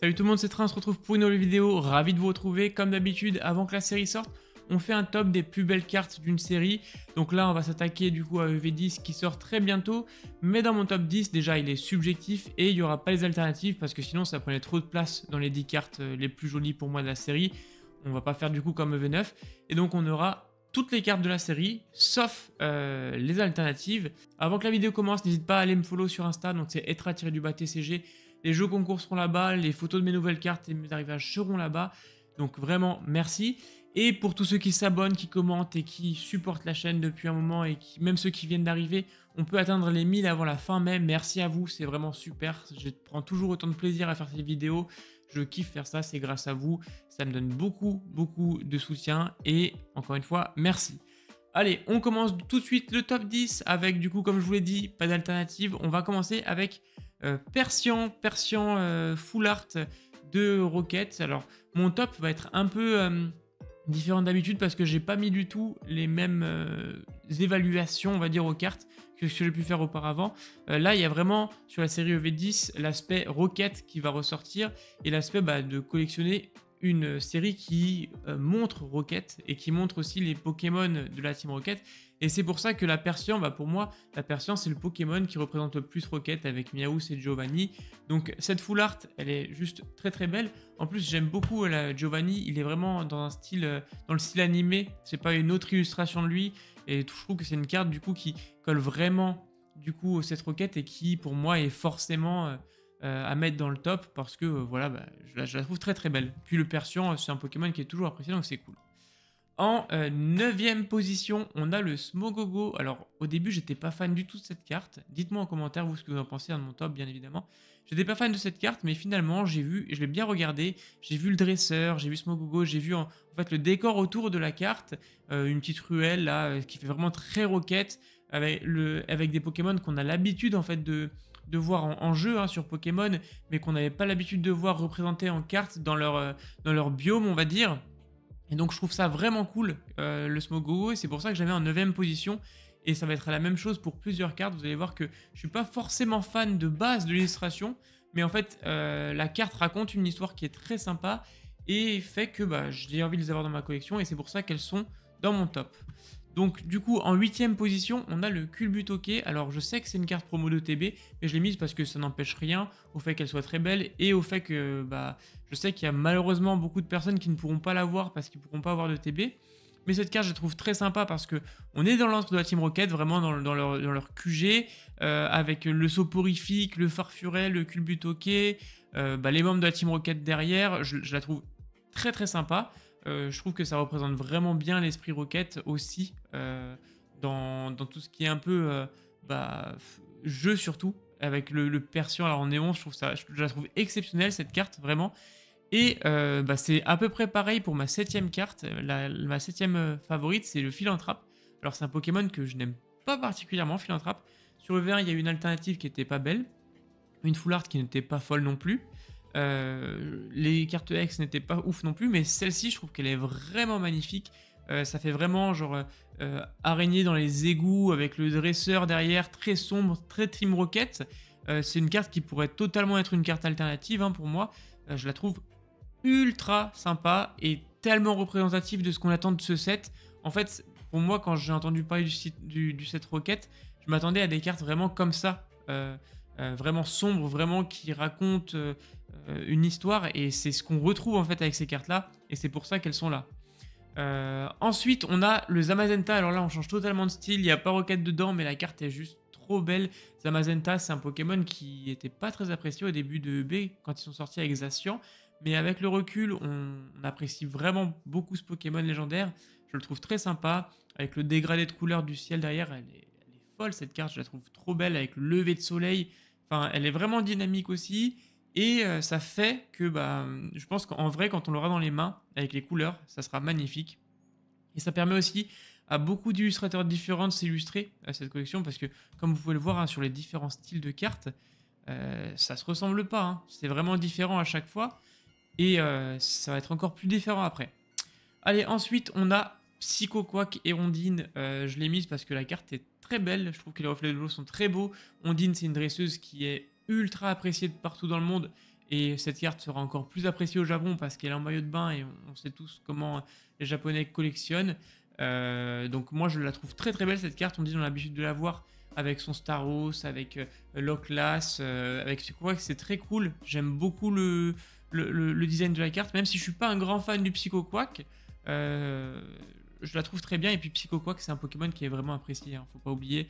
Salut tout le monde, c'est Train, on se retrouve pour une nouvelle vidéo, ravi de vous retrouver. Comme d'habitude, avant que la série sorte, on fait un top des plus belles cartes d'une série. Donc là, on va s'attaquer du coup à EV10 qui sort très bientôt. Mais dans mon top 10, déjà, il est subjectif et il n'y aura pas les alternatives parce que sinon, ça prenait trop de place dans les 10 cartes les plus jolies pour moi de la série. On va pas faire du coup comme EV9. Et donc, on aura toutes les cartes de la série, sauf les alternatives. Avant que la vidéo commence, n'hésite pas à aller me follow sur Insta, donc c'est etra-TCG. Les jeux concours seront là-bas, les photos de mes nouvelles cartes et mes arrivages seront là-bas. Donc vraiment, merci. Et pour tous ceux qui s'abonnent, qui commentent et qui supportent la chaîne depuis un moment et même ceux qui viennent d'arriver, on peut atteindre les 1000 avant la fin mai. Merci à vous, c'est vraiment super. Je prends toujours autant de plaisir à faire ces vidéos. Je kiffe faire ça, c'est grâce à vous. Ça me donne beaucoup de soutien et encore une fois, merci. Allez, on commence tout de suite le top 10 avec du coup, comme je vous l'ai dit, pas d'alternative. On va commencer avec Persian Full Art de Rocket. Alors, mon top va être un peu différent d'habitude parce que j'ai pas mis du tout les mêmes évaluations, on va dire, aux cartes que ce que j'ai pu faire auparavant. Là, il y a vraiment, sur la série EV10, l'aspect Rocket qui va ressortir et l'aspect de collectionner une série qui montre Rocket et qui montre aussi les Pokémon de la Team Rocket. Et c'est pour ça que la Persian, pour moi, la Persian, c'est le Pokémon qui représente le plus Rocket avec Miaous et Giovanni. Donc cette full art, elle est juste très belle. En plus, j'aime beaucoup la Giovanni, il est vraiment dans un style, dans le style animé. C'est pas une autre illustration de lui. Et je trouve que c'est une carte du coup qui colle vraiment du coup cette Rocket et qui, pour moi, est forcément à mettre dans le top parce que voilà, je la trouve très belle. Puis le Persian, c'est un Pokémon qui est toujours apprécié, donc c'est cool. En 9ème position, on a le Smogogo. Alors, au début, j'étais pas fan du tout de cette carte. Dites-moi en commentaire, vous, ce que vous en pensez de mon top, bien évidemment. J'étais pas fan de cette carte, mais finalement, j'ai vu, et je l'ai bien regardé, j'ai vu le dresseur, j'ai vu Smogogo, j'ai vu en fait le décor autour de la carte, une petite ruelle, là, qui fait vraiment très Rocket, avec des Pokémon qu'on a l'habitude, en fait, de voir en jeu sur Pokémon, mais qu'on n'avait pas l'habitude de voir représentés en carte dans leur biome, on va dire. Et donc je trouve ça vraiment cool, le Smogogo, et c'est pour ça que j'avais en 9ème position. Et ça va être la même chose pour plusieurs cartes. Vous allez voir que je suis pas forcément fan de base de l'illustration, mais en fait la carte raconte une histoire qui est très sympa et fait que j'ai envie de les avoir dans ma collection, et c'est pour ça qu'elles sont dans mon top. Donc du coup en 8ème position, on a le Culbutoke. Alors je sais que c'est une carte promo de TB, mais je l'ai mise parce que ça n'empêche rien au fait qu'elle soit très belle et au fait que je sais qu'il y a malheureusement beaucoup de personnes qui ne pourront pas l'avoir parce qu'ils ne pourront pas avoir de TB. Mais cette carte je la trouve très sympa parce que on est dans l'antre de la Team Rocket, vraiment dans leur QG, avec le soporifique, le farfurel, le Culbutoke, les membres de la Team Rocket derrière. Je la trouve très sympa. Je trouve que ça représente vraiment bien l'esprit Rocket aussi, dans tout ce qui est un peu jeu surtout, avec le Persian alors en néon. Je la trouve exceptionnelle cette carte, vraiment. Et c'est à peu près pareil pour ma 7ème carte. Ma 7ème favorite, c'est le Philanthrape. Alors c'est un Pokémon que je n'aime pas particulièrement, Philanthrape. Sur le vert, il y a une alternative qui était pas belle, une full art qui n'était pas folle non plus. Les cartes X n'étaient pas ouf non plus, mais celle-ci, je trouve qu'elle est vraiment magnifique. Ça fait vraiment genre araignée dans les égouts avec le dresseur derrière, très sombre, très Team Rocket. C'est une carte qui pourrait totalement être une carte alternative pour moi. Je la trouve ultra sympa et tellement représentative de ce qu'on attend de ce set. En fait, pour moi, quand j'ai entendu parler du set Rocket, je m'attendais à des cartes vraiment comme ça. Vraiment sombre, vraiment qui raconte une histoire, et c'est ce qu'on retrouve en fait avec ces cartes là, et c'est pour ça qu'elles sont là. Ensuite on a le Zamazenta. Alors là on change totalement de style, il n'y a pas Rocket dedans, mais la carte est juste trop belle. Zamazenta, c'est un Pokémon qui n'était pas très apprécié au début de EB quand ils sont sortis avec Zacian, mais avec le recul on apprécie vraiment beaucoup ce Pokémon légendaire. Je le trouve très sympa, avec le dégradé de couleur du ciel derrière. Elle est folle cette carte, je la trouve trop belle avec le lever de soleil. Enfin, elle est vraiment dynamique aussi, et ça fait que je pense qu'en vrai, quand on l'aura dans les mains, avec les couleurs, ça sera magnifique. Et ça permet aussi à beaucoup d'illustrateurs différents de s'illustrer à cette collection, parce que comme vous pouvez le voir sur les différents styles de cartes, ça se ressemble pas. C'est vraiment différent à chaque fois, et ça va être encore plus différent après. Allez, ensuite, on a Psycho Quack et Ondine. Je l'ai mise parce que la carte est très belle. Je trouve que les reflets de l'eau sont très beaux. Ondine, c'est une dresseuse qui est ultra appréciée de partout dans le monde Et cette carte sera encore plus appréciée au Japon parce qu'elle est en maillot de bain et on sait tous comment les Japonais collectionnent. Donc moi je la trouve très très belle cette carte, on dit on a l'habitude de la voir avec son Staros, avec l'Oclas, avec je crois que c'est très cool. J'aime beaucoup le design de la carte, même si je suis pas un grand fan du Psycho Quack, je la trouve très bien. Et puis Psycho Quack c'est un Pokémon qui est vraiment apprécié, hein, faut pas oublier,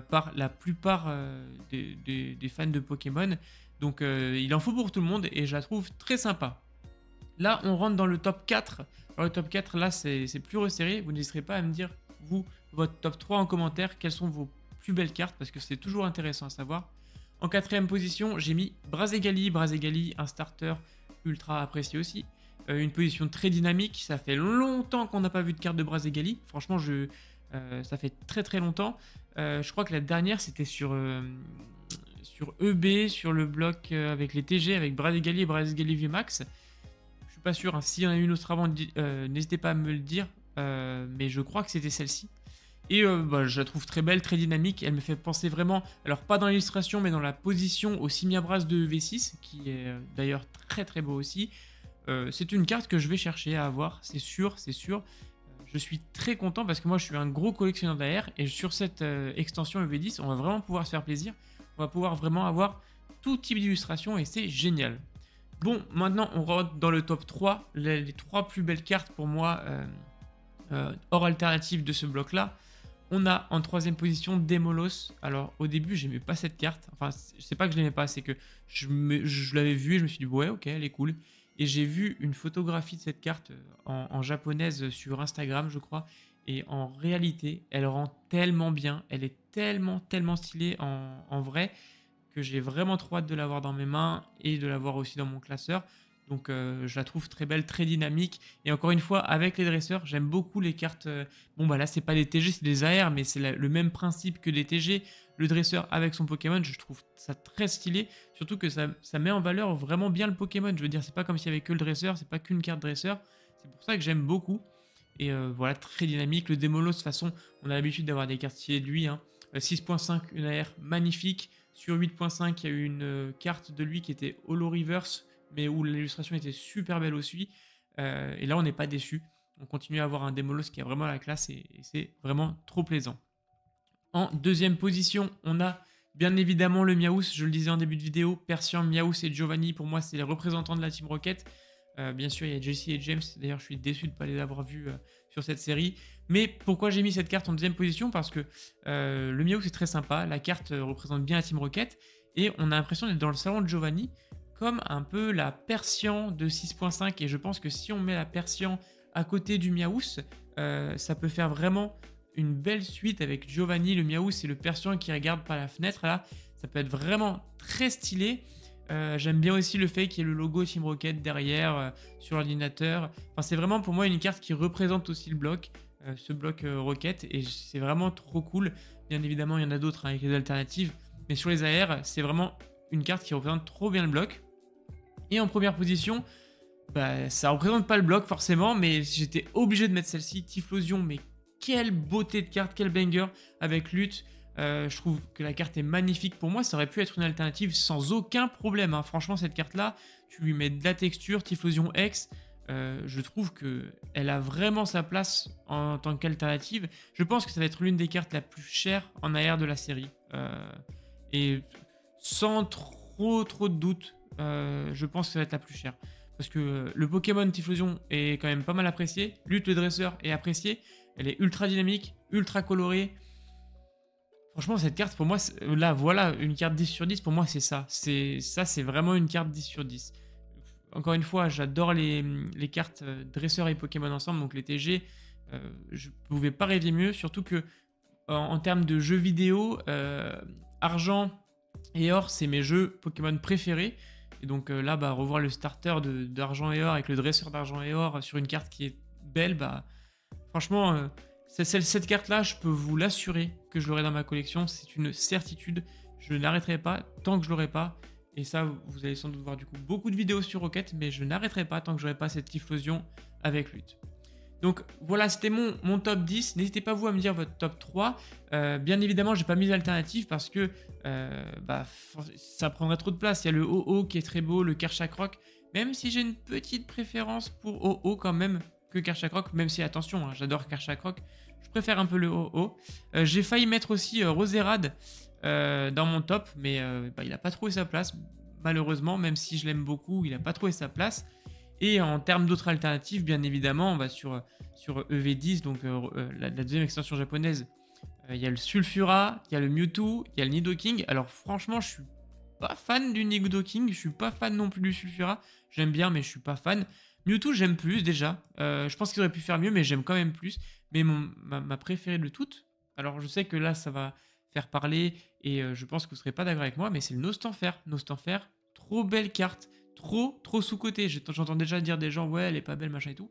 par la plupart des fans de Pokémon. Donc il en faut pour tout le monde et je la trouve très sympa. Là on rentre dans le top 4. Alors le top 4 là c'est plus resserré, vous n'hésiterez pas à me dire vous votre top 3 en commentaire, quelles sont vos plus belles cartes parce que c'est toujours intéressant à savoir. En quatrième position j'ai mis Brazegali, un starter ultra apprécié aussi. Une position très dynamique, ça fait longtemps qu'on n'a pas vu de carte de Brazegali, franchement ça fait très très longtemps. Je crois que la dernière c'était sur EB, sur le bloc avec les TG, avec Brazegali et Brazegali VMAX. Je suis pas sûr, hein. S'il y en a une autre avant, n'hésitez pas à me le dire, mais je crois que c'était celle-ci. Et je la trouve très belle, très dynamique, elle me fait penser vraiment, alors pas dans l'illustration, mais dans la position au Simiabras de V6, qui est d'ailleurs très très beau aussi. C'est une carte que je vais chercher à avoir, c'est sûr, c'est sûr. Je suis très content parce que moi je suis un gros collectionneur d'AR et sur cette extension EV10, on va vraiment pouvoir se faire plaisir. On va pouvoir vraiment avoir tout type d'illustration et c'est génial. Bon, maintenant on rentre dans le top 3, les 3 plus belles cartes pour moi hors alternative de ce bloc là. On a en 3ème position Demolos. Alors au début j'aimais pas cette carte, enfin c'est pas que je l'aimais pas, c'est que je l'avais vue et je me suis dit ouais ok elle est cool. Et j'ai vu une photographie de cette carte en japonaise sur Instagram je crois. Et en réalité, elle rend tellement bien, elle est tellement stylée en vrai, que j'ai vraiment trop hâte de l'avoir dans mes mains et de l'avoir aussi dans mon classeur. Donc je la trouve très belle, très dynamique. Et encore une fois, avec les dresseurs, j'aime beaucoup les cartes. Bon bah là, c'est pas des TG, c'est des AR, mais c'est le même principe que des TG. Le dresseur avec son Pokémon, je trouve ça très stylé. Surtout que ça met en valeur vraiment bien le Pokémon. Je veux dire, c'est pas comme s'il y avait que le dresseur, c'est pas qu'une carte dresseur. C'est pour ça que j'aime beaucoup. Et voilà, très dynamique. Le Demolos, de toute façon, on a l'habitude d'avoir des cartes stylées de lui. 6.5, une AR magnifique. Sur 8.5, il y a eu une carte de lui qui était Holo Reverse, mais où l'illustration était super belle aussi. Et là, on n'est pas déçu. On continue à avoir un Demolos qui a vraiment la classe et c'est vraiment trop plaisant. En 2ème position, on a bien évidemment le Miaous. Je le disais en début de vidéo, Persian, Miaous et Giovanni, pour moi, c'est les représentants de la Team Rocket. Bien sûr, il y a Jesse et James. D'ailleurs, je suis déçu de ne pas les avoir vus sur cette série. Mais pourquoi j'ai mis cette carte en 2ème position? Parce que le Miaous est très sympa. La carte représente bien la Team Rocket. Et on a l'impression d'être dans le salon de Giovanni, comme un peu la Persian de 6.5. Et je pense que si on met la Persian à côté du Miaous, ça peut faire vraiment une belle suite avec Giovanni, le Miaous et le Persian qui regarde par la fenêtre. Là, ça peut être vraiment très stylé. J'aime bien aussi le fait qu'il y ait le logo Team Rocket derrière sur l'ordinateur. Enfin, c'est vraiment pour moi une carte qui représente aussi le bloc, ce bloc Rocket, et c'est vraiment trop cool. Bien évidemment, il y en a d'autres avec les alternatives, mais sur les AR, c'est vraiment une carte qui représente trop bien le bloc. Et en première position, ça représente pas le bloc forcément, mais j'étais obligé de mettre celle-ci, Typhlosion. Mais quelle beauté de carte, quel banger avec lutte. Je trouve que la carte est magnifique. Pour moi, ça aurait pu être une alternative sans aucun problème, hein. Franchement, cette carte-là, tu lui mets de la texture, Typhlosion X. Je trouve qu'elle a vraiment sa place en tant qu'alternative. Je pense que ça va être l'une des cartes la plus chère en AR de la série. Et sans trop de doute, je pense que ça va être la plus chère. Parce que le Pokémon Typhlosion est quand même pas mal apprécié. Lutte, le dresseur est apprécié. Elle est ultra dynamique, ultra colorée. Franchement, cette carte, pour moi, là, voilà, une carte 10 sur 10, pour moi, c'est ça. C'est vraiment une carte 10 sur 10. Encore une fois, j'adore les cartes dresseurs et Pokémon ensemble, donc les TG. Je ne pouvais pas rêver mieux, surtout que en termes de jeux vidéo, Argent et Or, c'est mes jeux Pokémon préférés. Et donc là, revoir le starter d'Argent et Or avec le dresseur d'Argent et Or sur une carte qui est belle, franchement... cette carte-là, je peux vous l'assurer que je l'aurai dans ma collection. C'est une certitude. Je n'arrêterai pas tant que je l'aurai pas. Et ça, vous allez sans doute voir du coup beaucoup de vidéos sur Rocket, mais je n'arrêterai pas tant que je n'aurai pas cette Typhlosion avec lutte. Donc voilà, c'était mon top 10. N'hésitez pas vous à me dire votre top 3. Bien évidemment, j'ai pas mis d'alternative parce que ça prendrait trop de place. Il y a le OO qui est très beau, le Karchak Rock. Même si j'ai une petite préférence pour OO quand même que Karchak Rock, même si attention, hein, j'adore Karchak Rock. Je préfère un peu le OO. J'ai failli mettre aussi Roserad dans mon top, mais il n'a pas trouvé sa place. Malheureusement, même si je l'aime beaucoup, il n'a pas trouvé sa place. Et en termes d'autres alternatives, bien évidemment, on va sur EV10, donc la deuxième extension japonaise. Il y a le Sulfura, il y a le Mewtwo, il y a le Nidoking. Alors franchement, je suis pas fan du Nidoking, je suis pas fan non plus du Sulfura. J'aime bien, mais je suis pas fan. Mewtwo, j'aime plus déjà. Je pense qu'ils auraient pu faire mieux, mais j'aime quand même plus. Mais ma préférée de toutes, alors je sais que là, ça va faire parler, et je pense que vous ne serez pas d'accord avec moi, mais c'est le Nostanfer. Nostanfer, trop belle carte. Trop sous-côté. J'entends déjà dire des gens, ouais, elle est pas belle, machin et tout.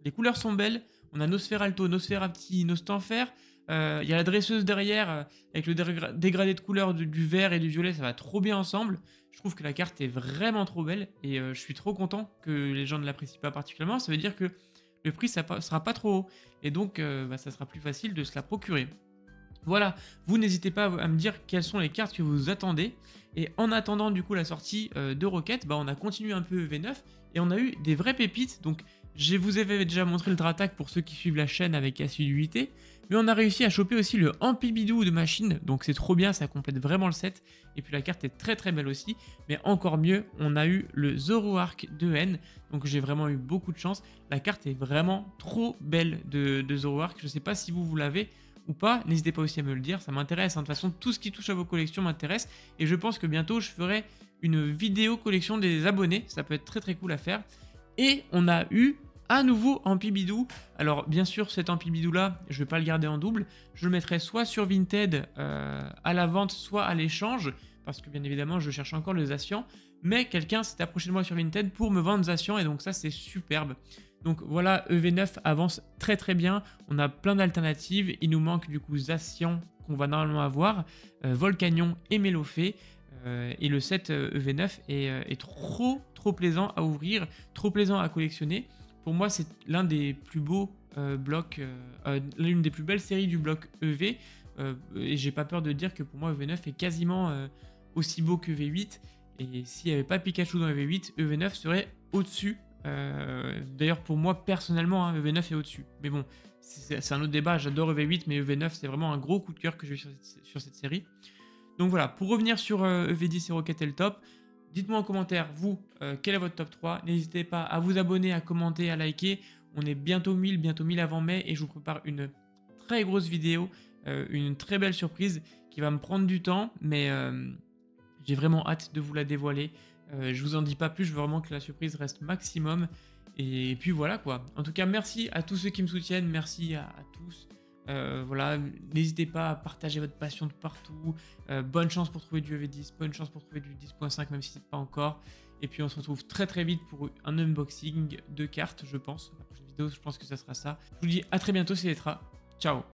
Les couleurs sont belles. On a Nosferalto, Nosferapti, Nostanfer. Il y a la dresseuse derrière, avec le dégradé de couleurs du vert et du violet, ça va trop bien ensemble. Je trouve que la carte est vraiment trop belle, et je suis trop content que les gens ne l'apprécient pas particulièrement. Ça veut dire que le prix, ça sera pas trop haut. Et donc, ça sera plus facile de se la procurer. Voilà, vous n'hésitez pas à me dire quelles sont les cartes que vous attendez. Et en attendant du coup la sortie de Rocket, on a continué un peu EV9 et on a eu des vraies pépites. Donc je vous avais déjà montré le Dratak pour ceux qui suivent la chaîne avec assiduité. Mais on a réussi à choper aussi le Ampibidou de machine. Donc c'est trop bien, ça complète vraiment le set. Et puis la carte est très belle aussi. Mais encore mieux, on a eu le Zoroark de N. Donc j'ai vraiment eu beaucoup de chance. La carte est vraiment trop belle de Zoroark. Je ne sais pas si vous l'avez ou pas, n'hésitez pas aussi à me le dire, ça m'intéresse, hein. De toute façon tout ce qui touche à vos collections m'intéresse, et je pense que bientôt je ferai une vidéo collection des abonnés, ça peut être très cool à faire. Et on a eu à nouveau Ampibidou. Alors bien sûr cet Ampibidou là, je vais pas le garder en double, je le mettrai soit sur Vinted à la vente, soit à l'échange, parce que bien évidemment je cherche encore le Zacian, mais quelqu'un s'est approché de moi sur Vinted pour me vendre Zacian, et donc ça c'est superbe. Donc voilà, EV9 avance très bien, on a plein d'alternatives, il nous manque du coup Zacian qu'on va normalement avoir, Volcanion et Melofée, et le set EV9 est trop plaisant à ouvrir, trop plaisant à collectionner. Pour moi c'est l'un des plus beaux blocs, l'une des plus belles séries du bloc EV, et j'ai pas peur de dire que pour moi EV9 est quasiment aussi beau que EV8, et s'il n'y avait pas Pikachu dans EV8, EV9 serait au-dessus. D'ailleurs pour moi personnellement, hein, EV9 est au-dessus. Mais bon, c'est un autre débat, j'adore EV8, mais EV9 c'est vraiment un gros coup de cœur que j'ai eu sur cette série. Donc voilà, pour revenir sur EV10 et Rocket et le top, dites-moi en commentaire, vous, quel est votre top 3. N'hésitez pas à vous abonner, à commenter, à liker. On est bientôt 1000 avant mai, et je vous prépare une très grosse vidéo, une très belle surprise qui va me prendre du temps, mais j'ai vraiment hâte de vous la dévoiler. Je vous en dis pas plus, je veux vraiment que la surprise reste maximum. Et puis voilà quoi. En tout cas, merci à tous ceux qui me soutiennent, merci à tous. Voilà, n'hésitez pas à partager votre passion de partout. Bonne chance pour trouver du EV10, bonne chance pour trouver du 10.5 même si c'est pas encore. Et puis on se retrouve très vite pour un unboxing de cartes, je pense. La prochaine vidéo, je pense que ça sera ça. Je vous dis à très bientôt, c'est Letra. Ciao.